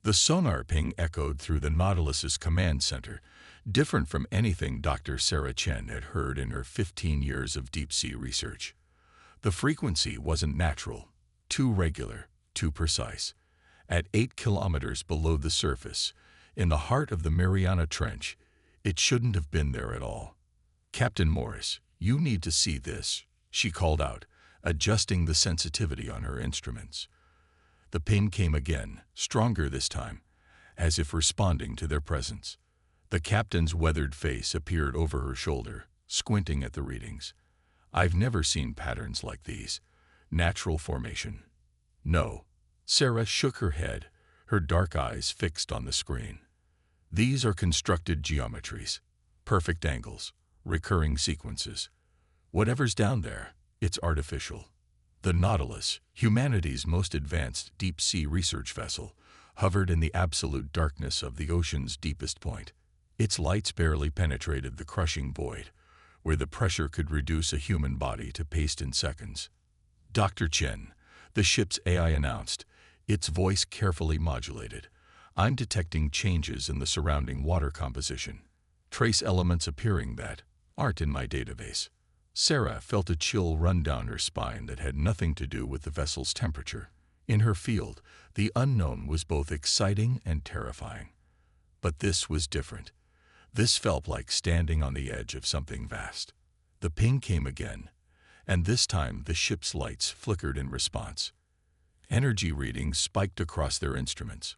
The sonar ping echoed through the Nautilus's command center, different from anything Dr. Sarah Chen had heard in her 15 years of deep-sea research. The frequency wasn't natural, too regular, too precise. At 8 kilometers below the surface, in the heart of the Mariana Trench, it shouldn't have been there at all. "Captain Morris, you need to see this," she called out, adjusting the sensitivity on her instruments. The ping came again, stronger this time, as if responding to their presence. The captain's weathered face appeared over her shoulder, squinting at the readings. "I've never seen patterns like these. Natural formation." "No." Sarah shook her head, her dark eyes fixed on the screen. "These are constructed geometries, perfect angles, recurring sequences. Whatever's down there, it's artificial." The Nautilus, humanity's most advanced deep-sea research vessel, hovered in the absolute darkness of the ocean's deepest point. Its lights barely penetrated the crushing void, where the pressure could reduce a human body to paste in seconds. "Dr. Chen," the ship's AI announced, its voice carefully modulated, "I'm detecting changes in the surrounding water composition. Trace elements appearing that aren't in my database." Sarah felt a chill run down her spine that had nothing to do with the vessel's temperature. In her field, the unknown was both exciting and terrifying. But this was different. This felt like standing on the edge of something vast. The ping came again, and this time the ship's lights flickered in response. Energy readings spiked across their instruments,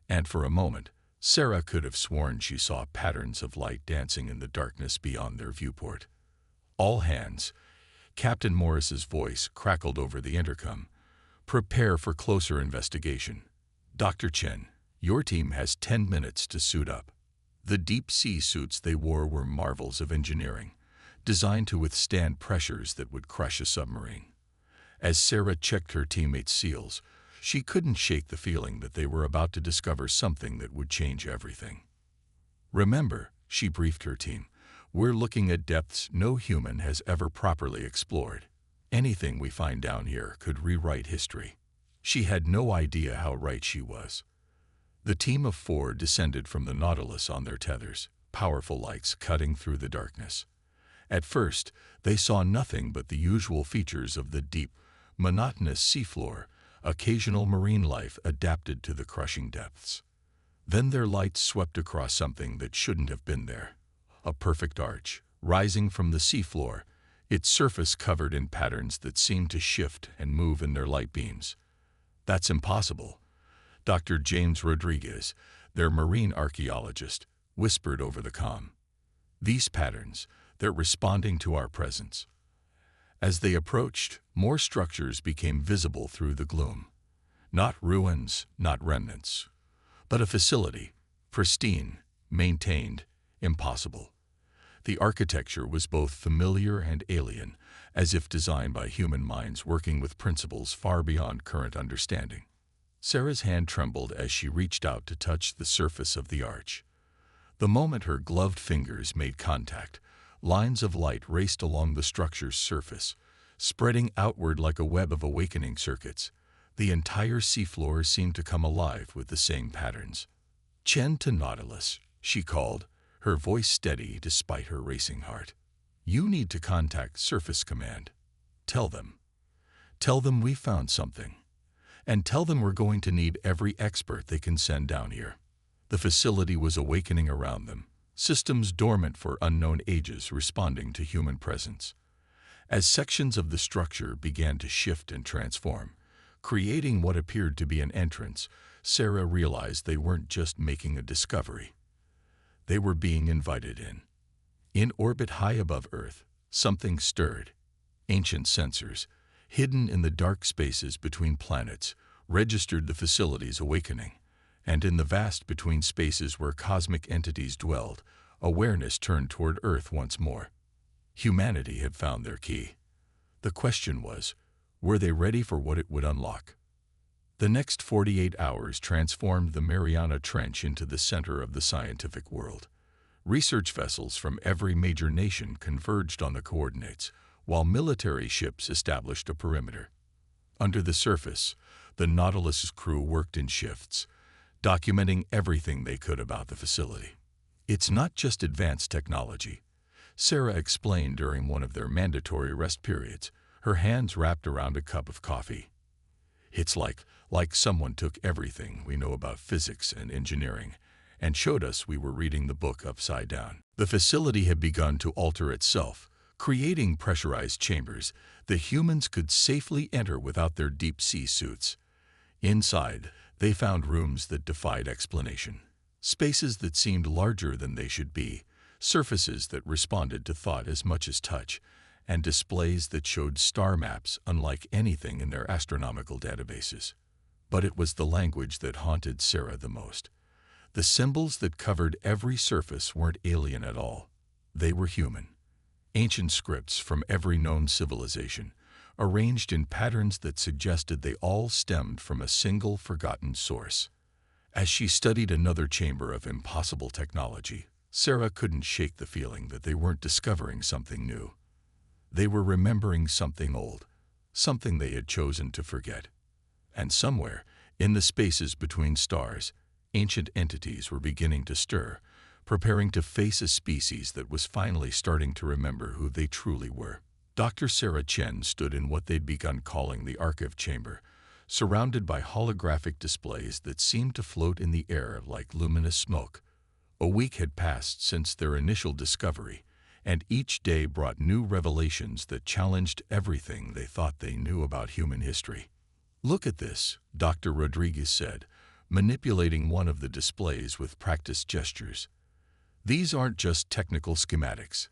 and for a moment, Sarah could have sworn she saw patterns of light dancing in the darkness beyond their viewport. "All hands," Captain Morris's voice crackled over the intercom. "Prepare for closer investigation. Dr. Chen, your team has 10 minutes to suit up." The deep-sea suits they wore were marvels of engineering, designed to withstand pressures that would crush a submarine. As Sarah checked her teammates' seals, she couldn't shake the feeling that they were about to discover something that would change everything. "Remember," she briefed her team, "we're looking at depths no human has ever properly explored. Anything we find down here could rewrite history." She had no idea how right she was. The team of 4 descended from the Nautilus on their tethers, powerful lights cutting through the darkness. At first, they saw nothing but the usual features of the deep, monotonous seafloor, occasional marine life adapted to the crushing depths. Then their lights swept across something that shouldn't have been there. A perfect arch, rising from the seafloor, its surface covered in patterns that seemed to shift and move in their light beams. "That's impossible," Dr. James Rodriguez, their marine archaeologist, whispered over the comm. "These patterns, they're responding to our presence." As they approached, more structures became visible through the gloom. Not ruins, not remnants, but a facility, pristine, maintained, impossible. The architecture was both familiar and alien, as if designed by human minds working with principles far beyond current understanding. Sarah's hand trembled as she reached out to touch the surface of the arch. The moment her gloved fingers made contact, lines of light raced along the structure's surface, spreading outward like a web of awakening circuits. The entire seafloor seemed to come alive with the same patterns. "Chen to Nautilus," she called, her voice steady despite her racing heart. "You need to contact Surface Command. Tell them. Tell them we found something. And tell them we're going to need every expert they can send down here." The facility was awakening around them, systems dormant for unknown ages responding to human presence. As sections of the structure began to shift and transform, creating what appeared to be an entrance, Sarah realized they weren't just making a discovery. They were being invited in. In orbit high above Earth, something stirred. Ancient sensors, hidden in the dark spaces between planets, registered the facility's awakening. And in the vast between spaces where cosmic entities dwelled, awareness turned toward Earth once more. Humanity had found their key. The question was, were they ready for what it would unlock? The next 48 hours transformed the Mariana Trench into the center of the scientific world. Research vessels from every major nation converged on the coordinates, while military ships established a perimeter. Under the surface, the Nautilus's crew worked in shifts, documenting everything they could about the facility. It's not just advanced technology, Sarah explained during one of their mandatory rest periods, her hands wrapped around a cup of coffee. It's like someone took everything we know about physics and engineering and showed us we were reading the book upside down. The facility had begun to alter itself, creating pressurized chambers that humans could safely enter without their deep-sea suits. Inside, they found rooms that defied explanation, spaces that seemed larger than they should be, surfaces that responded to thought as much as touch, and displays that showed star maps unlike anything in their astronomical databases. But it was the language that haunted Sarah the most. The symbols that covered every surface weren't alien at all. They were human. Ancient scripts from every known civilization, arranged in patterns that suggested they all stemmed from a single forgotten source. As she studied another chamber of impossible technology, Sarah couldn't shake the feeling that they weren't discovering something new. They were remembering something old, something they had chosen to forget. And somewhere, in the spaces between stars, ancient entities were beginning to stir, preparing to face a species that was finally starting to remember who they truly were. Dr. Sarah Chen stood in what they'd begun calling the archive chamber, surrounded by holographic displays that seemed to float in the air like luminous smoke. A week had passed since their initial discovery, and each day brought new revelations that challenged everything they thought they knew about human history. "Look at this," Dr. Rodriguez said, manipulating one of the displays with practiced gestures. "These aren't just technical schematics.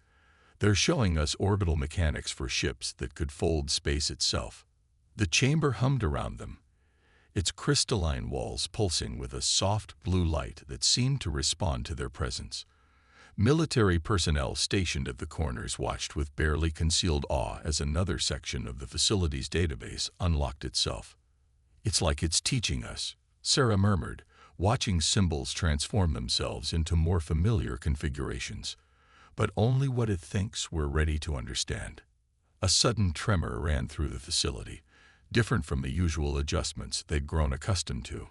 They're showing us orbital mechanics for ships that could fold space itself." The chamber hummed around them, its crystalline walls pulsing with a soft blue light that seemed to respond to their presence. Military personnel stationed at the corners watched with barely concealed awe as another section of the facility's database unlocked itself. "It's like it's teaching us," Sarah murmured, watching symbols transform themselves into more familiar configurations. But only what it thinks we're ready to understand. A sudden tremor ran through the facility, different from the usual adjustments they'd grown accustomed to.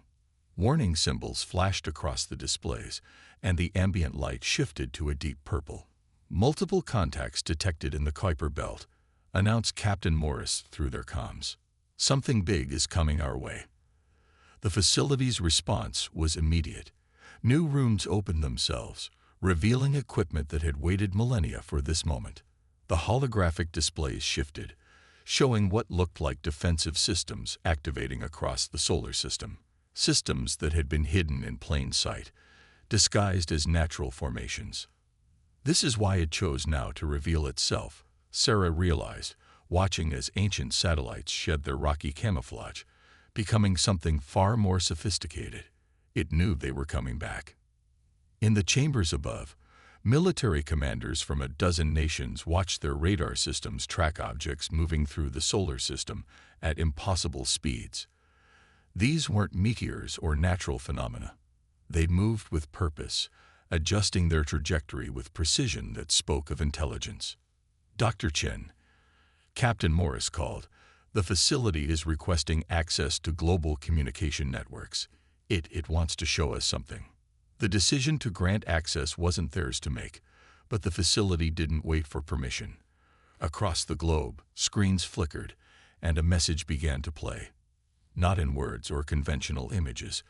Warning symbols flashed across the displays, and the ambient light shifted to a deep purple. "Multiple contacts detected in the Kuiper belt," announced Captain Morris through their comms. "Something big is coming our way." The facility's response was immediate. New rooms opened themselves, revealing equipment that had waited millennia for this moment. The holographic displays shifted, showing what looked like defensive systems activating across the solar system. Systems that had been hidden in plain sight, disguised as natural formations. This is why it chose now to reveal itself, Sarah realized, watching as ancient satellites shed their rocky camouflage, becoming something far more sophisticated. It knew they were coming back. In the chambers above, military commanders from a dozen nations watched their radar systems track objects moving through the solar system at impossible speeds. These weren't meteors or natural phenomena. They moved with purpose, adjusting their trajectory with precision that spoke of intelligence. "Dr. Chen," Captain Morris called, "the facility is requesting access to global communication networks. It wants to show us something." The decision to grant access wasn't theirs to make, but the facility didn't wait for permission. Across the globe, screens flickered, and a message began to play. Not in words or conventional images,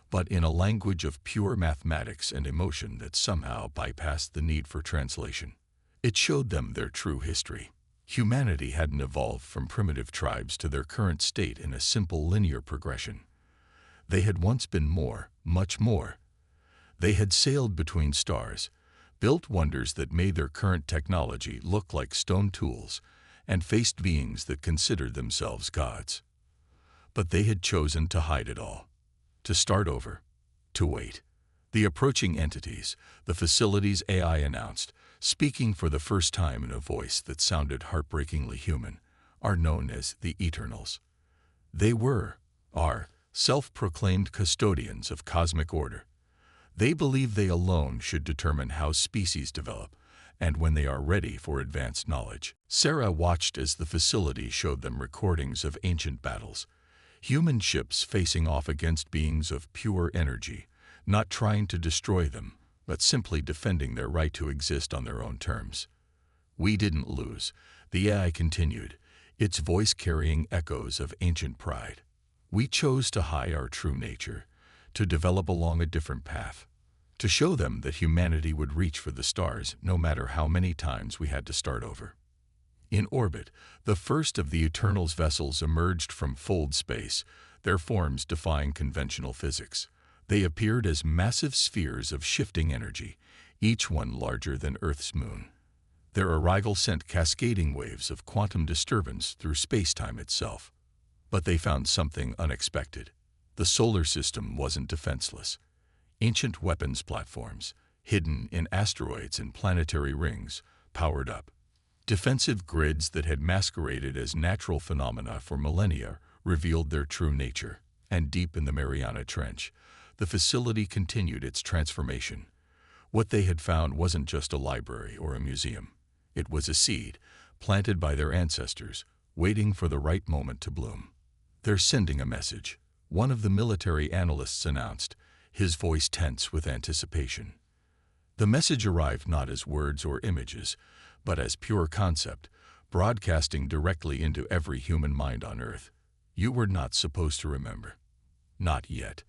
but in a language of pure mathematics and emotion that somehow bypassed the need for translation. It showed them their true history. Humanity hadn't evolved from primitive tribes to their current state in a simple linear progression. They had once been more, much more. They had sailed between stars, built wonders that made their current technology look like stone tools, and faced beings that considered themselves gods. But they had chosen to hide it all, to start over, to wait. The approaching entities, the facility's AI announced, speaking for the first time in a voice that sounded heartbreakingly human, are known as the Eternals. They are, self-proclaimed custodians of cosmic order. They believe they alone should determine how species develop, and when they are ready for advanced knowledge. Sarah watched as the facility showed them recordings of ancient battles, Human ships facing off against beings of pure energy, not trying to destroy them, but simply defending their right to exist on their own terms. We didn't lose, the AI continued, its voice carrying echoes of ancient pride. We chose to hide our true nature, to develop along a different path, to show them that humanity would reach for the stars no matter how many times we had to start over. In orbit, the first of the Eternal's vessels emerged from fold space, their forms defying conventional physics. They appeared as massive spheres of shifting energy, each one larger than Earth's moon. Their arrival sent cascading waves of quantum disturbance through space-time itself. But they found something unexpected. The solar system wasn't defenseless. Ancient weapons platforms, hidden in asteroids and planetary rings, powered up. Defensive grids that had masqueraded as natural phenomena for millennia revealed their true nature. And deep in the Mariana Trench, the facility continued its transformation. What they had found wasn't just a library or a museum. It was a seed, planted by their ancestors, waiting for the right moment to bloom. "They're sending a message," one of the military analysts announced, his voice tense with anticipation. The message arrived not as words or images, but as pure concept, broadcasting directly into every human mind on Earth. "You were not supposed to remember." "Not yet."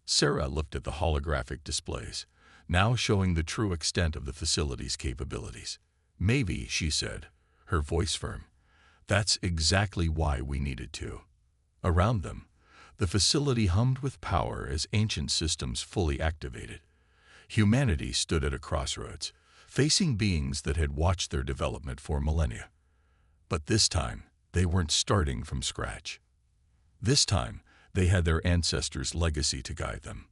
Sarah looked at the holographic displays, now showing the true extent of the facility's capabilities. "Maybe," she said, her voice firm. "That's exactly why we needed to." Around them, the facility hummed with power as ancient systems fully activated. Humanity stood at a crossroads, facing beings that had watched their development for millennia. But this time, they weren't starting from scratch. This time, they had their ancestors' legacy to guide them.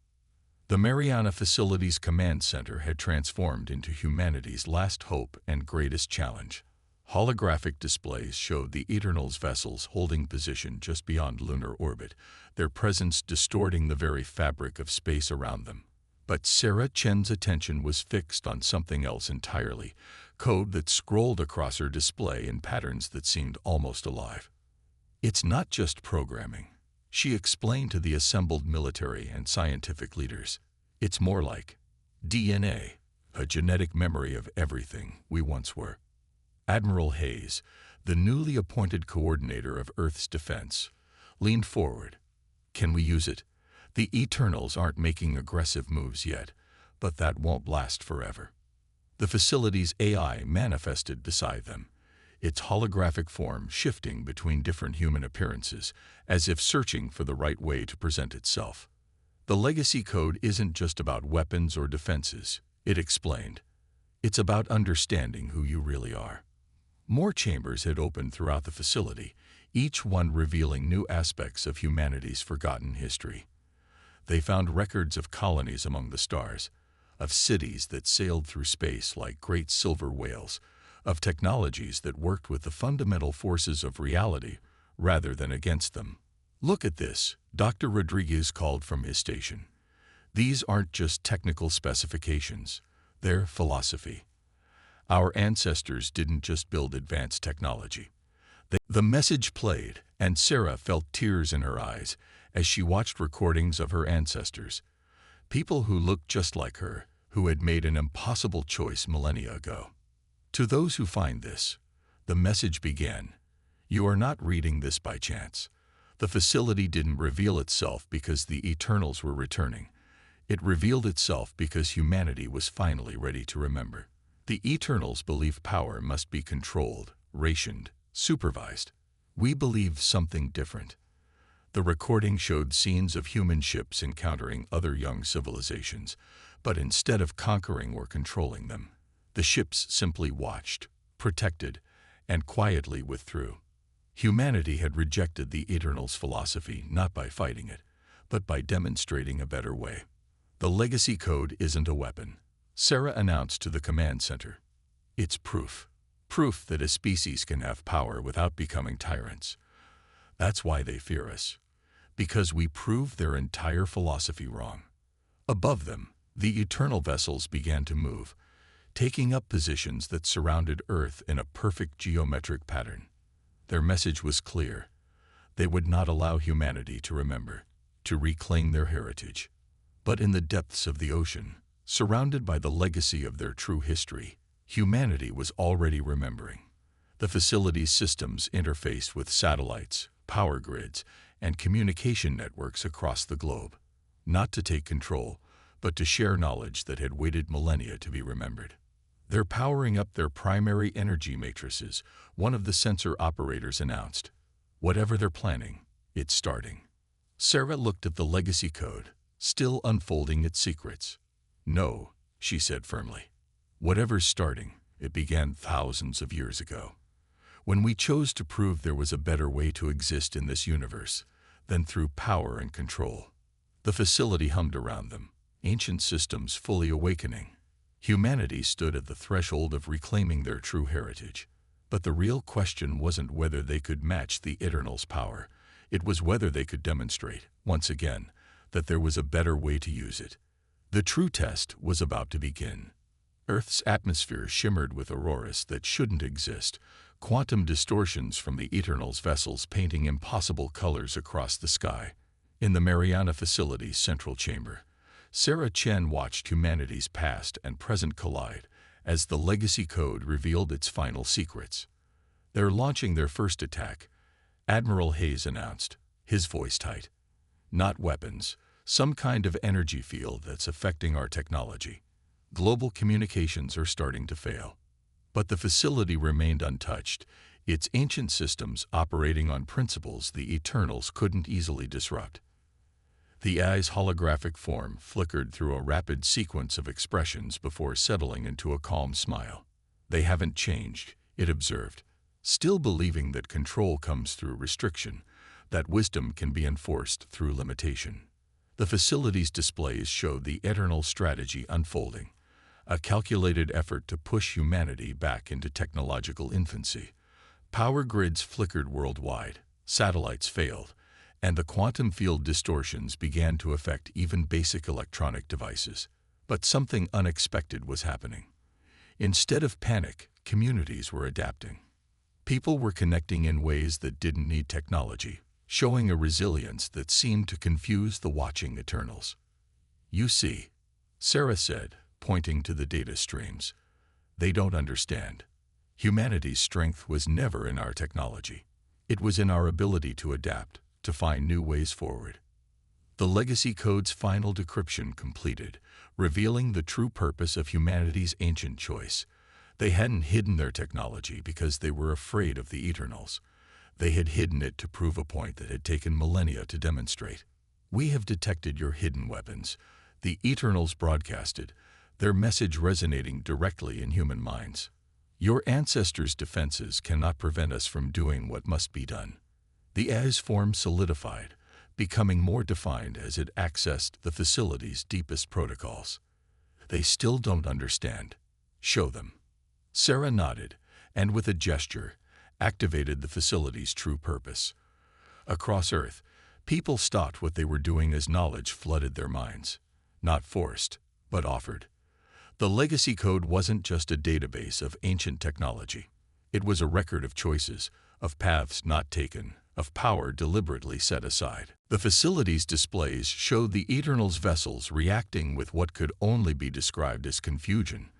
The Mariana Facility's command center had transformed into humanity's last hope and greatest challenge. Holographic displays showed the Eternal's vessels holding position just beyond lunar orbit, their presence distorting the very fabric of space around them. But Sarah Chen's attention was fixed on something else entirely, code that scrolled across her display in patterns that seemed almost alive. "It's not just programming," she explained to the assembled military and scientific leaders. "It's more like DNA, a genetic memory of everything we once were." Admiral Hayes, the newly appointed coordinator of Earth's defense, leaned forward. "Can we use it? The Eternals aren't making aggressive moves yet, but that won't last forever." The facility's AI manifested beside them, its holographic form shifting between different human appearances, as if searching for the right way to present itself. "The legacy code isn't just about weapons or defenses," it explained. "It's about understanding who you really are." More chambers had opened throughout the facility, each one revealing new aspects of humanity's forgotten history. They found records of colonies among the stars, of cities that sailed through space like great silver whales, of technologies that worked with the fundamental forces of reality rather than against them. "Look at this," Dr. Rodriguez called from his station. "These aren't just technical specifications, they're philosophy. Our ancestors didn't just build advanced technology. The message played, and Sarah felt tears in her eyes as she watched recordings of her ancestors, people who looked just like her, who had made an impossible choice millennia ago. "To those who find this," the message began, "you are not reading this by chance. The facility didn't reveal itself because the Eternals were returning. It revealed itself because humanity was finally ready to remember. The Eternals believe power must be controlled, rationed, supervised. We believe something different." The recording showed scenes of human ships encountering other young civilizations, but instead of conquering or controlling them, the ships simply watched, protected, and quietly withdrew. Humanity had rejected the Eternals' philosophy not by fighting it, but by demonstrating a better way. "The legacy code isn't a weapon," Sarah announced to the command center. "It's proof. Proof that a species can have power without becoming tyrants. That's why they fear us. Because we prove their entire philosophy wrong." Above them, the Eternal vessels began to move, taking up positions that surrounded Earth in a perfect geometric pattern. Their message was clear. They would not allow humanity to remember, to reclaim their heritage. But in the depths of the ocean, surrounded by the legacy of their true history, humanity was already remembering. The facility's systems interfaced with satellites, power grids, and communication networks across the globe, not to take control, but to share knowledge that had waited millennia to be remembered. They're powering up their primary energy matrices, one of the sensor operators announced. Whatever they're planning, it's starting. Sarah looked at the legacy code, still unfolding its secrets. No, she said firmly. Whatever's starting, it began thousands of years ago, when we chose to prove there was a better way to exist in this universe than through power and control. The facility hummed around them, ancient systems fully awakening. Humanity stood at the threshold of reclaiming their true heritage. But the real question wasn't whether they could match the Eternal's power. It was whether they could demonstrate, once again, that there was a better way to use it. The true test was about to begin. Earth's atmosphere shimmered with auroras that shouldn't exist, quantum distortions from the Eternal's vessels painting impossible colors across the sky. In the Mariana facility's central chamber, Sarah Chen watched humanity's past and present collide as the legacy code revealed its final secrets. They're launching their first attack, Admiral Hayes announced, his voice tight. Not weapons, some kind of energy field that's affecting our technology. Global communications are starting to fail. But the facility remained untouched, its ancient systems operating on principles the Eternals couldn't easily disrupt. The eye's holographic form flickered through a rapid sequence of expressions before settling into a calm smile. They haven't changed, it observed, still believing that control comes through restriction, that wisdom can be enforced through limitation. The facility's displays showed the Eternal strategy unfolding, a calculated effort to push humanity back into technological infancy. Power grids flickered worldwide, satellites failed, and the quantum field distortions began to affect even basic electronic devices. But something unexpected was happening. Instead of panic, communities were adapting. People were connecting in ways that didn't need technology, showing a resilience that seemed to confuse the watching Eternals. You see, Sarah said, pointing to the data streams. They don't understand. Humanity's strength was never in our technology. It was in our ability to adapt, to find new ways forward. The legacy code's final decryption completed, revealing the true purpose of humanity's ancient choice. They hadn't hidden their technology because they were afraid of the Eternals. They had hidden it to prove a point that had taken millennia to demonstrate. We have detected your hidden weapons, the Eternals broadcasted, their message resonating directly in human minds. Your ancestors' defenses cannot prevent us from doing what must be done. The AI's form solidified, becoming more defined as it accessed the facility's deepest protocols. They still don't understand. Show them. Sarah nodded, and with a gesture, activated the facility's true purpose. Across Earth, people stopped what they were doing as knowledge flooded their minds. Not forced, but offered. The legacy code wasn't just a database of ancient technology. It was a record of choices, of paths not taken, of power deliberately set aside. The facility's displays showed the Eternals' vessels reacting with what could only be described as confusion.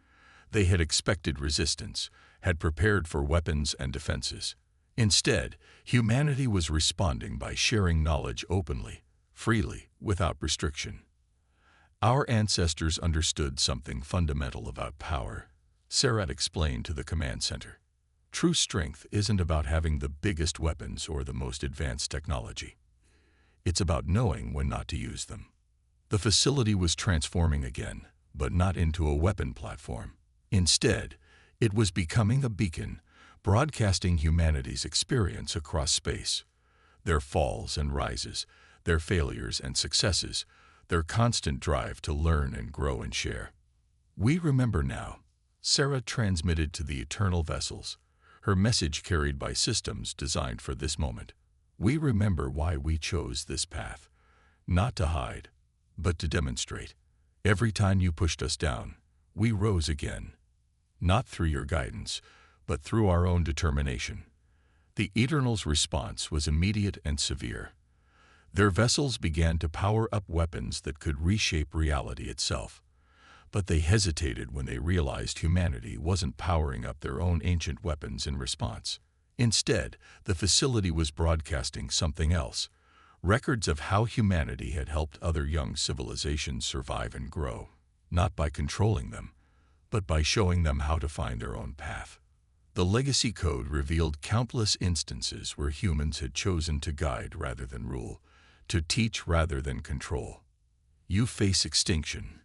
They had expected resistance, had prepared for weapons and defenses. Instead, humanity was responding by sharing knowledge openly, freely, without restriction. Our ancestors understood something fundamental about power, Sarah explained to the command center. True strength isn't about having the biggest weapons or the most advanced technology. It's about knowing when not to use them. The facility was transforming again, but not into a weapon platform. Instead, it was becoming a beacon, broadcasting humanity's experience across space. Their falls and rises, their failures and successes, their constant drive to learn and grow and share. We remember now, Sarah transmitted to the Eternal vessels, her message carried by systems designed for this moment. We remember why we chose this path. Not to hide, but to demonstrate. Every time you pushed us down, we rose again. Not through your guidance, but through our own determination. The Eternals' response was immediate and severe. Their vessels began to power up weapons that could reshape reality itself. But they hesitated when they realized humanity wasn't powering up their own ancient weapons in response. Instead, the facility was broadcasting something else, records of how humanity had helped other young civilizations survive and grow, not by controlling them, but by showing them how to find their own path. The legacy code revealed countless instances where humans had chosen to guide rather than rule, to teach rather than control. You face extinction,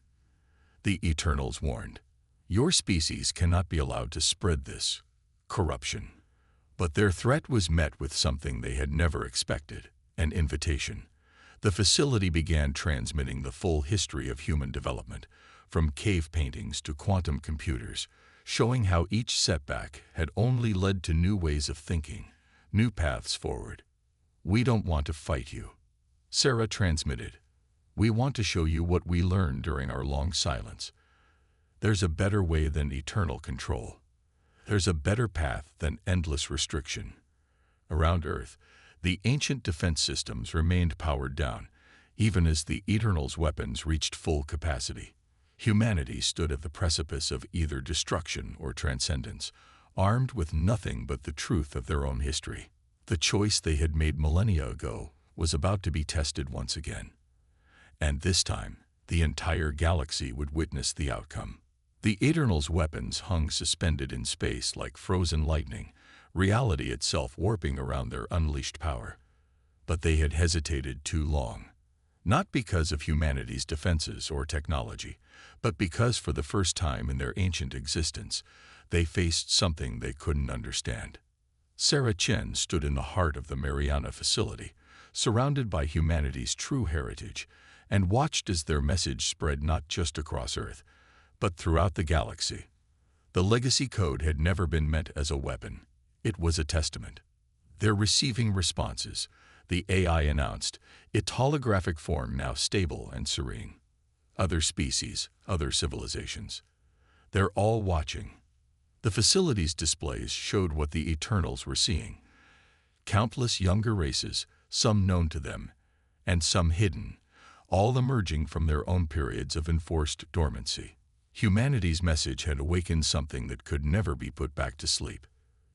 the Eternals warned. Your species cannot be allowed to spread this corruption. But their threat was met with something they had never expected, an invitation. The facility began transmitting the full history of human development, from cave paintings to quantum computers, showing how each setback had only led to new ways of thinking, new paths forward. "We don't want to fight you," Sarah transmitted. "We want to show you what we learned during our long silence. There's a better way than eternal control. There's a better path than endless restriction." Around Earth, the ancient defense systems remained powered down, even as the Eternals' weapons reached full capacity. Humanity stood at the precipice of either destruction or transcendence, armed with nothing but the truth of their own history. The choice they had made millennia ago was about to be tested once again. And this time, the entire galaxy would witness the outcome. The Eternals' weapons hung suspended in space like frozen lightning, reality itself warping around their unleashed power. But they had hesitated too long. Not because of humanity's defenses or technology, but because for the first time in their ancient existence, they faced something they couldn't understand. Sarah Chen stood in the heart of the Mariana facility, surrounded by humanity's true heritage, and watched as their message spread not just across Earth, but throughout the galaxy. The legacy code had never been meant as a weapon. It was a testament. They're receiving responses, the AI announced, its holographic form now stable and serene. Other species, other civilizations. They're all watching. The facility's displays showed what the Eternals were seeing. Countless younger races, some known to them, and some hidden, all emerging from their own periods of enforced dormancy. Humanity's message had awakened something that could never be put back to sleep.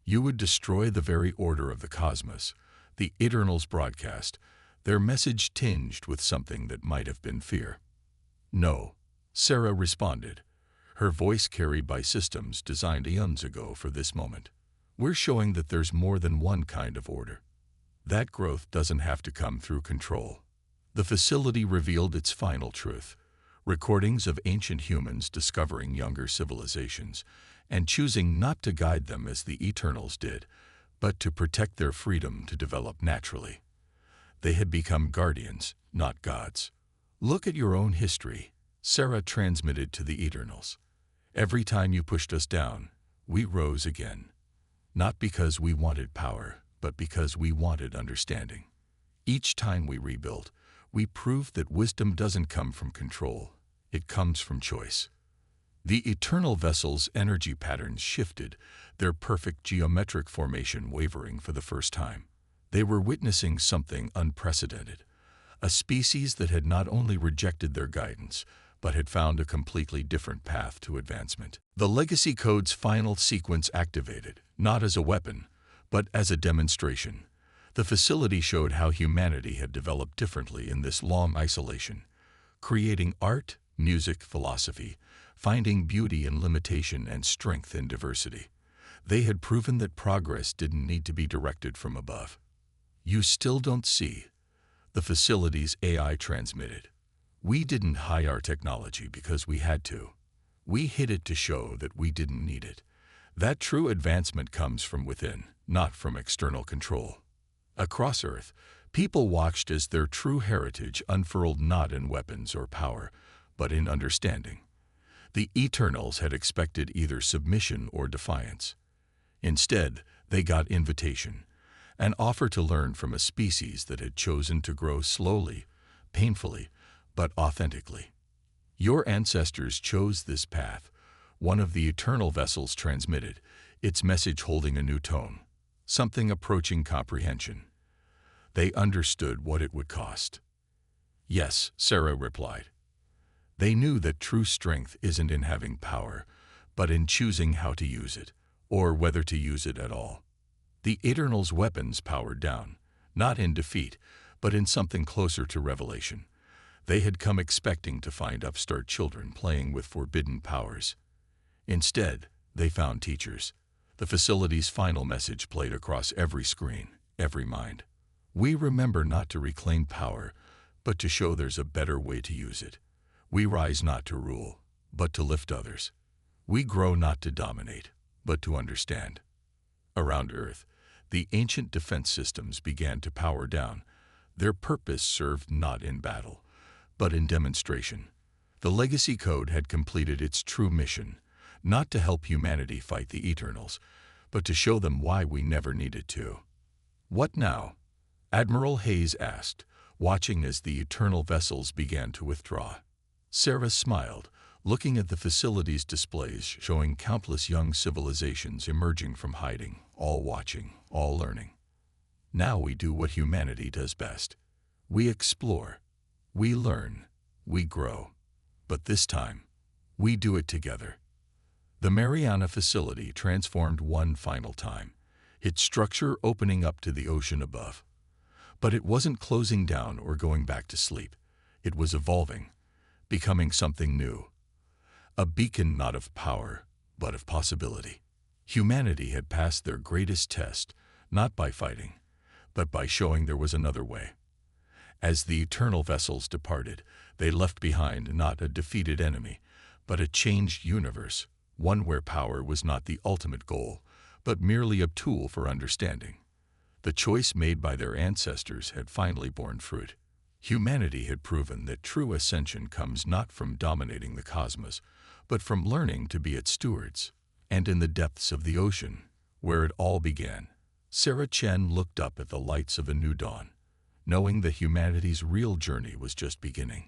You would destroy the very order of the cosmos, the Eternals broadcast, their message tinged with something that might have been fear. "No," Sarah responded, her voice carried by systems designed eons ago for this moment. "We're showing that there's more than one kind of order. That growth doesn't have to come through control." The facility revealed its final truth. Recordings of ancient humans discovering younger civilizations and choosing not to guide them as the Eternals did, but to protect their freedom to develop naturally. They had become guardians, not gods. "Look at your own history," Sarah transmitted to the Eternals. "Every time you pushed us down, we rose again. Not because we wanted power, but because we wanted understanding. Each time we rebuilt, we proved that wisdom doesn't come from control. It comes from choice." The eternal vessel's energy patterns shifted, their perfect geometric formation wavering for the first time. They were witnessing something unprecedented, a species that had not only rejected their guidance, but had found a completely different path to advancement. The legacy code's final sequence activated, not as a weapon, but as a demonstration. The facility showed how humanity had developed differently in this long isolation, creating art, music, philosophy, finding beauty in limitation and strength in diversity. They had proven that progress didn't need to be directed from above. "You still don't see," the facility's AI transmitted. "We didn't hide our technology because we had to. We hid it to show that we didn't need it. That true advancement comes from within, not from external control." Across Earth, people watched as their true heritage unfurled not in weapons or power, but in understanding. The Eternals had expected either submission or defiance. Instead, they got invitation, an offer to learn from a species that had chosen to grow slowly, painfully, but authentically. "Your ancestors chose this path," one of the eternal vessels transmitted, its message holding a new tone. something approaching comprehension. They understood what it would cost. Yes, Sarah replied. They knew that true strength isn't in having power, but in choosing how to use it, or whether to use it at all. The Eternal's weapons powered down, not in defeat, but in something closer to revelation. They had come expecting to find upstart children playing with forbidden powers. Instead, they found teachers. The facility's final message played across every screen, every mind. We remember not to reclaim power, but to show there's a better way to use it. We rise not to rule, but to lift others. We grow not to dominate, but to understand. Around Earth, the ancient defense systems began to power down. Their purpose served not in battle, but in demonstration. The Legacy Code had completed its true mission, not to help humanity fight the Eternals, but to show them why we never needed to. What now? Admiral Hayes asked, watching as the Eternal vessels began to withdraw. Sarah smiled, looking at the facility's displays showing countless young civilizations emerging from hiding, all watching, all learning. Now we do what humanity does best. We explore, we learn, we grow. But this time, we do it together. The Mariana facility transformed one final time, its structure opening up to the ocean above. But it wasn't closing down or going back to sleep. It was evolving, becoming something new. A beacon not of power, but of possibility. Humanity had passed their greatest test, not by fighting, but by showing there was another way. As the Eternal vessels departed, they left behind not a defeated enemy, but a changed universe, one where power was not the ultimate goal, but merely a tool for understanding. The choice made by their ancestors had finally borne fruit. Humanity had proven that true ascension comes not from dominating the cosmos, but from learning to be its stewards. And in the depths of the ocean, where it all began, Sarah Chen looked up at the lights of a new dawn, knowing that humanity's real journey was just beginning.